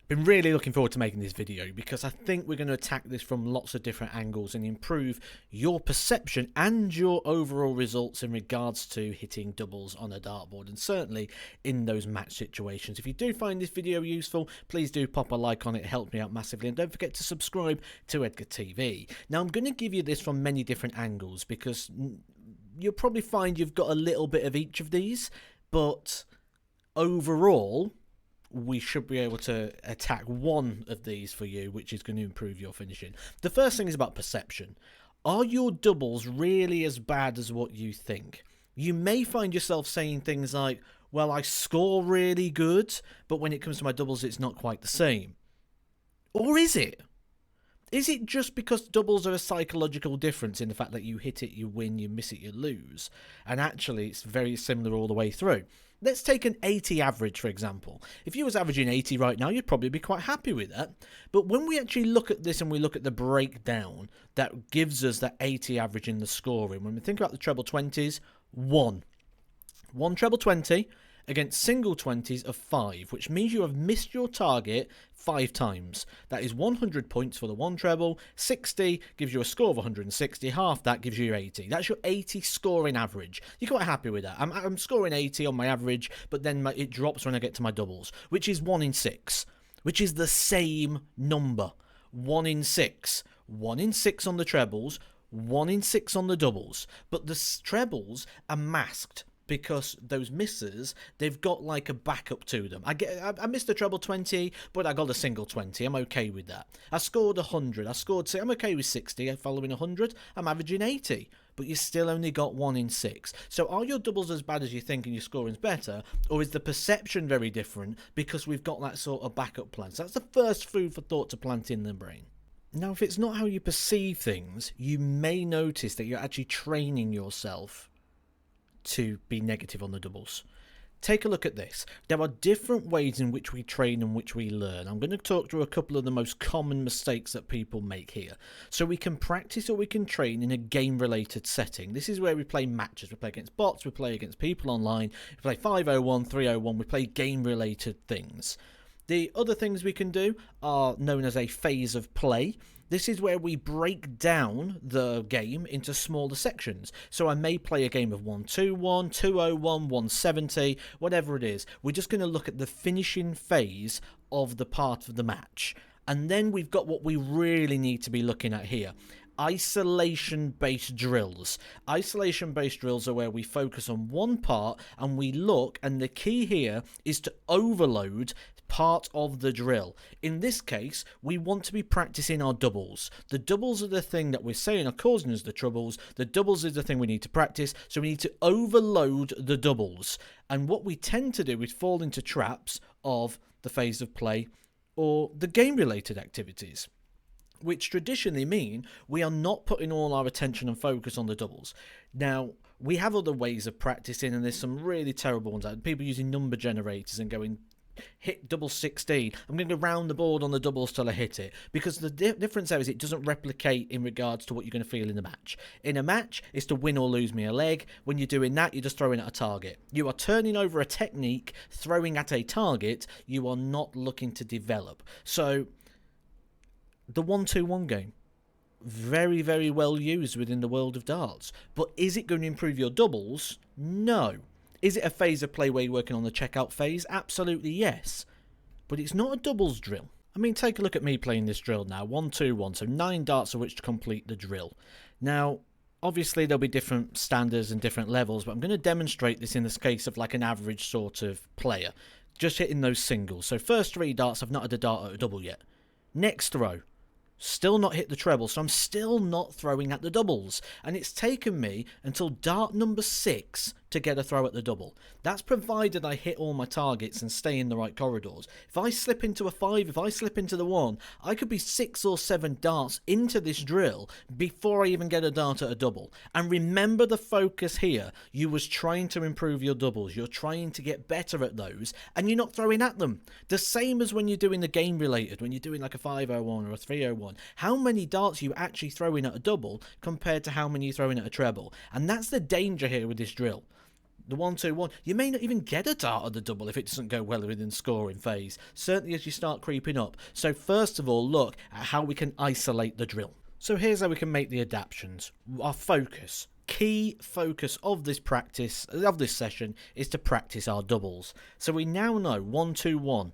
Been really looking forward to making this video because I think we're going to attack this from lots of different angles and improve your perception and your overall results in regards to hitting doubles on a dartboard, and certainly in those match situations. If you do find this video useful, please do pop a like on it. It helps me out massively, and don't forget to subscribe to Edgar TV. Now, I'm going to give you this from many different angles because you'll probably find you've got a little bit of each of these, but overall we should be able to attack one of these for you, which is going to improve your finishing. The first thing is about perception. Are your doubles really as bad as what you think? You may find yourself saying things like, well, I score really good, but when it comes to my doubles, it's not quite the same. Or is it? Is it just because doubles are a psychological difference in the fact that you hit it, you win, you miss it, you lose? And actually, it's very similar all the way through. Let's take an 80 average, for example. If you was averaging 80 right now, you'd probably be quite happy with that. But when we actually look at this and we look at the breakdown that gives us that 80 average in the scoring, when we think about the treble 20s, one treble 20 against single 20s of 5, which means you have missed your target 5 times. That is 100 points for the one treble. 60 gives you a score of 160. Half that gives you 80. That's your 80 scoring average. You're quite happy with that. I'm scoring 80 on my average, but then it drops when I get to my doubles, which is 1 in 6, which is the same number. 1 in 6. 1 in 6 on the trebles, 1 in 6 on the doubles. But the trebles are masked, because those misses, they've got like a backup to them. I missed a treble 20, but I got a single 20. I'm okay with that. I scored 100. I'm okay with 60. Following 100, I'm averaging 80. But you still only got 1 in 6. So are your doubles as bad as you think and your scoring's better? Or is the perception very different because we've got that sort of backup plan? So that's the first food for thought to plant in the brain. Now, if it's not how you perceive things, you may notice that you're actually training yourself to be negative on the doubles. Take a look at this. There are different ways in which we train and which we learn. I'm going to talk through a couple of the most common mistakes that people make here. So we can practice or we can train in a game-related setting. This is where we play matches. We play against bots, we play against people online, we play 501, 301, we play game-related things. The other things we can do are known as a phase of play. This is where we break down the game into smaller sections. So I may play a game of 121, 201, 170, whatever it is. We're just going to look at the finishing phase of the part of the match. And then we've got what we really need to be looking at here. Isolation-based drills. Isolation-based drills are where we focus on one part and we look, and the key here is to overload part of the drill. In this case, we want to be practicing our doubles. The doubles are the thing that we're saying are causing us the troubles. The doubles is the thing we need to practice, so we need to overload the doubles. And what we tend to do is fall into traps of the phase of play or the game-related activities, which traditionally mean we are not putting all our attention and focus on the doubles. Now, we have other ways of practicing, and there's some really terrible ones. People using number generators and going, hit double 16. I'm going to round the board on the doubles till I hit it, because the difference there is it doesn't replicate in regards to what you're going to feel in the match. In a match, it's to win or lose me a leg. When you're doing that, you're just throwing at a target. You are turning over a technique, throwing at a target. You are not looking to develop. So the 1-2-1 game, very, very well used within the world of darts. But is it going to improve your doubles? No. Is it a phase of play where you're working on the checkout phase? Absolutely yes. But it's not a doubles drill. I mean, take a look at me playing this drill now. 1-2-1, so 9 darts of which to complete the drill. Now, obviously there'll be different standards and different levels, but I'm going to demonstrate this in this case of like an average sort of player. Just hitting those singles. So first 3 darts, I've not had a dart at a double yet. Next throw, still not hit the treble, so I'm still not throwing at the doubles. And it's taken me until dart number 6 to get a throw at the double. That's provided I hit all my targets and stay in the right corridors. If I slip into a 5, if I slip into the 1, I could be 6 or 7 darts into this drill before I even get a dart at a double. And remember the focus here. You was trying to improve your doubles. You're trying to get better at those, and you're not throwing at them. The same as when you're doing the game related, when you're doing like a 501 or a 301. How many darts are you actually throwing at a double compared to how many you're throwing at a treble? And that's the danger here with this drill. the 1-2-1, you may not even get a dart on the double if it doesn't go well within scoring phase, certainly as you start creeping up. So first of all, look at how we can isolate the drill. So here's how we can make the adaptations. Our focus, key focus of this practice, of this session, is to practice our doubles. So we now know 1-2-1.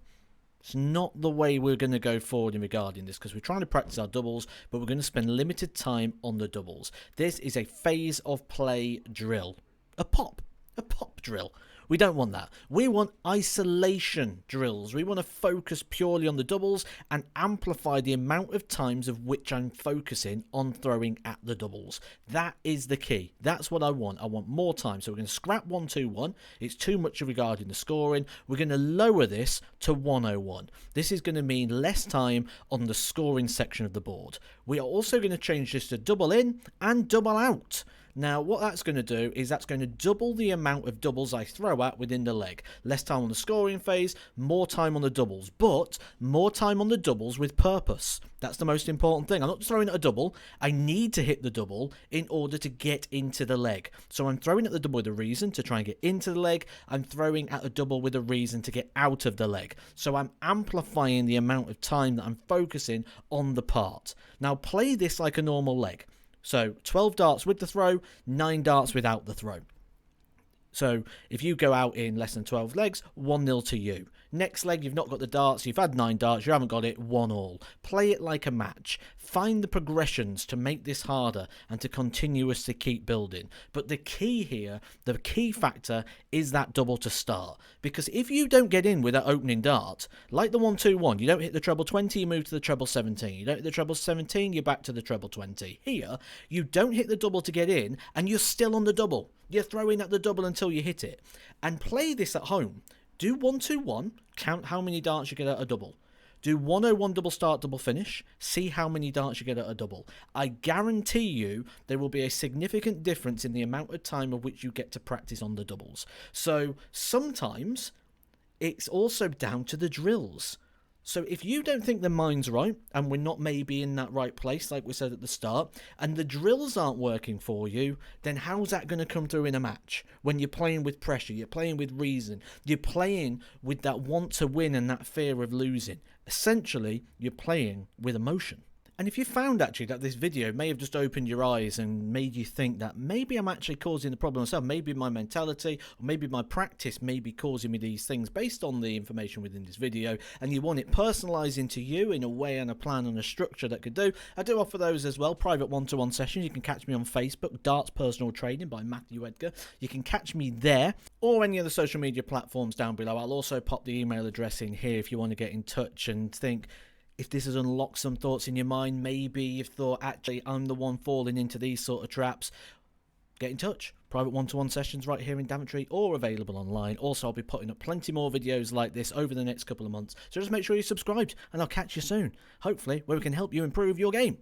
It's not the way we're going to go forward in regarding this, because we're trying to practice our doubles, but we're going to spend limited time on the doubles. This is a phase of play drill. A pop drill. We don't want that. We want isolation drills. We want to focus purely on the doubles and amplify the amount of times of which I'm focusing on throwing at the doubles. That is the key. That's what I want. I want more time. So we're going to scrap 1-2-1. It's too much regarding the scoring. We're going to lower this to 1-0-1. This is going to mean less time on the scoring section of the board. We are also going to change this to double in and double out. Now, what that's going to do is that's going to double the amount of doubles I throw at within the leg. Less time on the scoring phase, more time on the doubles, but more time on the doubles with purpose. That's the most important thing. I'm not just throwing at a double. I need to hit the double in order to get into the leg. So I'm throwing at the double with a reason to try and get into the leg. I'm throwing at a double with a reason to get out of the leg. So I'm amplifying the amount of time that I'm focusing on the part. Now, play this like a normal leg. So 12 darts with the throw, 9 darts without the throw. So if you go out in less than 12 legs, 1-0 to you. Next leg, you've not got the darts, you've had 9 darts, you haven't got it, 1-1. Play it like a match. Find the progressions to make this harder and to continuously keep building. But the key here, the key factor is that double to start. Because if you don't get in with that opening dart, like the 1-2-1, you don't hit the treble 20, you move to the treble 17. You don't hit the treble 17, you're back to the treble 20. Here, you don't hit the double to get in, and you're still on the double. You're throwing at the double until you hit it. And play this at home. Do 1-2-1, count how many darts you get at a double. Do 1-0-1 double start, double finish. See how many darts you get at a double. I guarantee you there will be a significant difference in the amount of time of which you get to practice on the doubles. So sometimes it's also down to the drills. So if you don't think the mind's right, and we're not maybe in that right place, like we said at the start, and the drills aren't working for you, then how's that going to come through in a match? When you're playing with pressure, you're playing with reason, you're playing with that want to win and that fear of losing. Essentially, you're playing with emotion. And if you found actually that this video may have just opened your eyes and made you think that maybe I'm actually causing the problem myself, maybe my mentality or maybe my practice may be causing me these things based on the information within this video, and you want it personalising to you in a way and a plan and a structure that could do, I do offer those as well, private one-to-one sessions. You can catch me on Facebook, Darts Personal Training by Matthew Edgar. You can catch me there or any of the social media platforms down below. I'll also pop the email address in here if you want to get in touch and think, if this has unlocked some thoughts in your mind, maybe you've thought, actually, I'm the one falling into these sort of traps, get in touch. Private one-to-one sessions right here in Daventry or available online. Also, I'll be putting up plenty more videos like this over the next couple of months. So just make sure you're subscribed and I'll catch you soon. Hopefully, where we can help you improve your game.